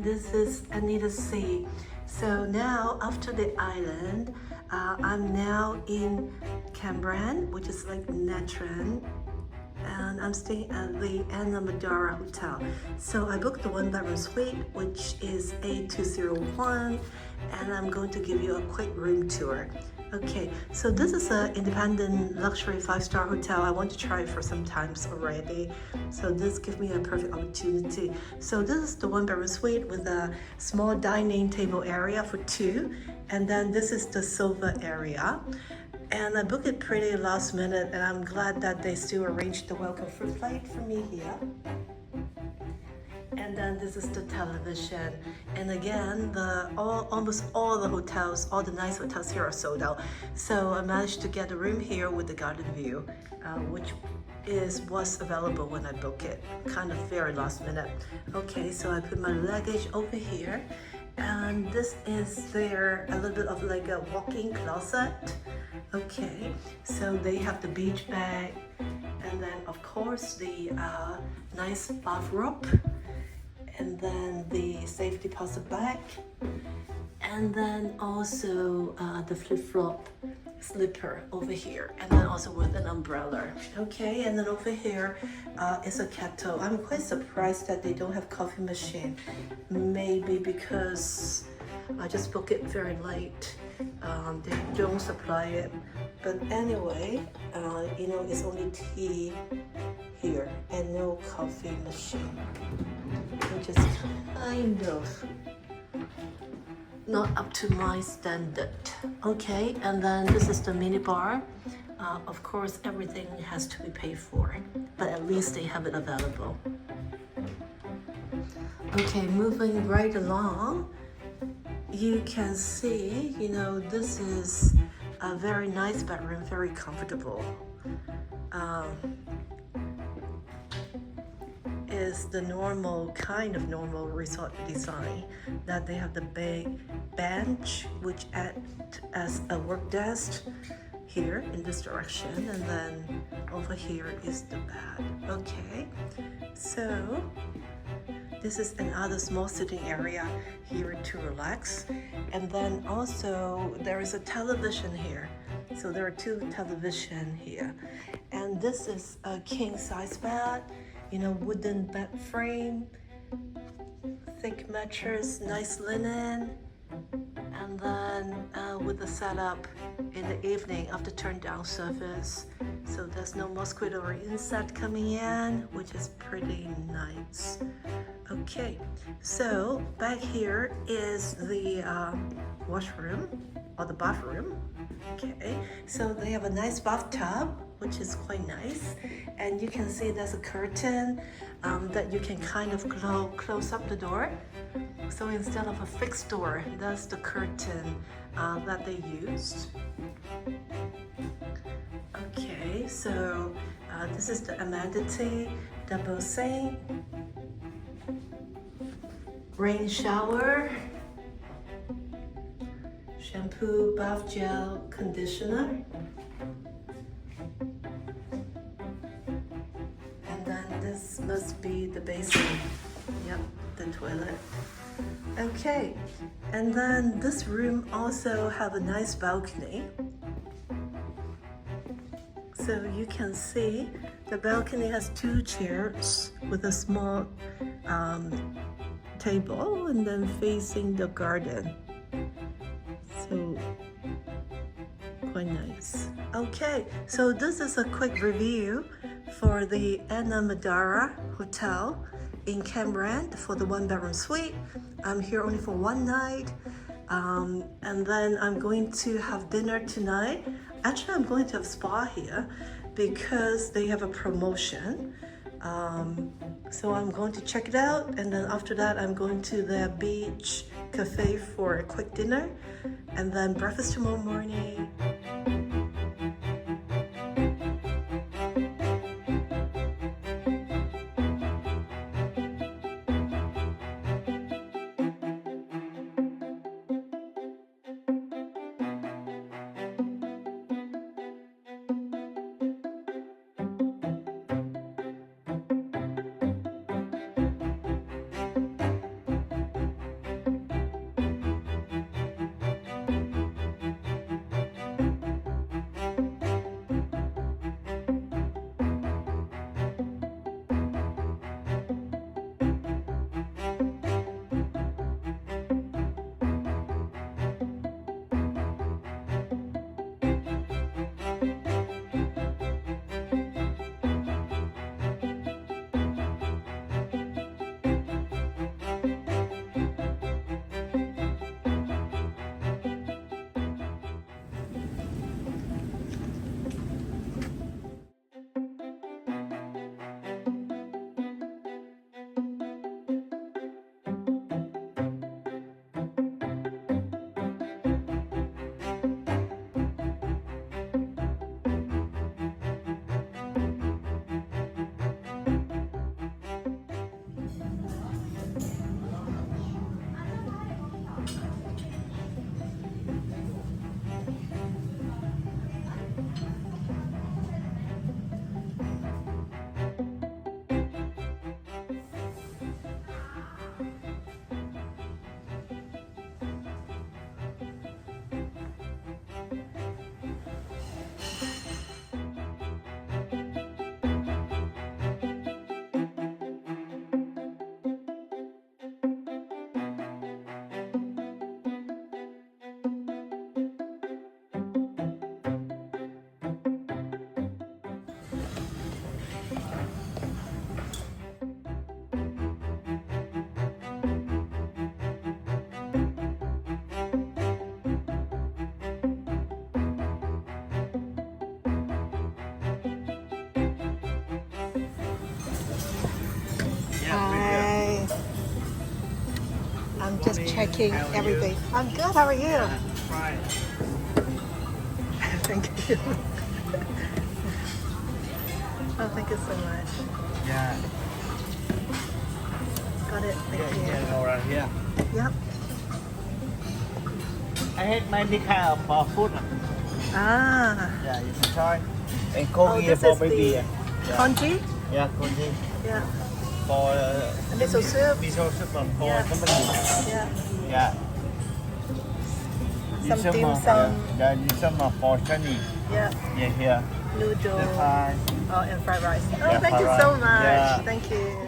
this is Anita C. So now after the island, I'm now in Cam Ranh, which is like Nha Trang, and I'm staying at the Mandara Hotel. So I booked the one bedroom suite, which is A201, and I'm going to give you a quick room tour. Okay, so this is an independent luxury 5-star hotel. I want to try it for some times already, so this gives me a perfect opportunity. So this is the one bedroom suite with a small dining table area for 2, and then this is the sofa area. And I booked it pretty last minute, and I'm glad that they still arranged the welcome fruit plate for me here. And then this is the television. And again, almost all the hotels, all the nice hotels here are sold out. So I managed to get a room here with the garden view, which was available when I booked it, kind of very last minute. Okay, so I put my luggage over here, and this is a little bit of like a walk-in closet. Okay, so they have the beach bag, and then of course the nice bathrobe, and then the safe deposit bag, and then also the flip-flop slipper over here, and then also with an umbrella. Okay, and then over here is a kettle. I'm quite surprised that they don't have coffee machine, maybe because I just booked it very late. They don't supply it, but anyway, it's only tea here and no coffee machine, which is kind of not up to my standard. Okay, and then this is the mini bar. Of course, everything has to be paid for, but at least they have it available. Okay, moving right along, you can see, this is a very nice bedroom, very comfortable. Is the normal resort design, that they have the big bench which acts as a work desk here in this direction, and then over here is the bed. Okay, so this is another small sitting area here to relax, and then also there is a television here. So there are 2 televisions here, and this is a king size bed, wooden bed frame, thick mattress, nice linen, and then with the setup in the evening of the turn down service, so there's no mosquito or insect coming in, which is pretty nice. Okay, so back here is the washroom or the bathroom. Okay, so they have a nice bathtub, which is quite nice, and you can see there's a curtain that you can kind of close up the door. So instead of a fixed door, that's the curtain that they used. Okay, so this is the amenity, double sink, rain shower, shampoo, bath gel, conditioner, and then this must be the basin. Yep, the toilet. Okay, and then this room also have a nice balcony. So you can see the balcony has 2 chairs with a small table, and then facing the garden. So quite nice. Okay, so this is a quick review for the Mandara Hotel in Cam Ranh for the 1 bedroom suite. I'm here only for 1 night, and then I'm going to have dinner tonight. Actually, I'm going to have spa here because they have a promotion. So I'm going to check it out, and then after that I'm going to the beach cafe for a quick dinner, and then breakfast tomorrow morning. checking How are everything. I'm good. How are you? Right. Thank you. Oh, thank you so much. Yeah. Got it. Thank Yeah, you. yeah, all right. Yeah. Yep. I had many kind of food. Ah. Yeah, you can try. And Oh, cookie this for is baby. the congee. Yeah, cookie Yeah. for Miso soup. miso soup for Yeah. somebody. Yeah. Yeah. Some dim Yeah, sum. yeah, this some for Chinese. Yeah. Yeah, here. Noodle. The pie. Oh, and fried rice. Oh, Yeah, thank you fried so rice. much. Yeah. Thank you.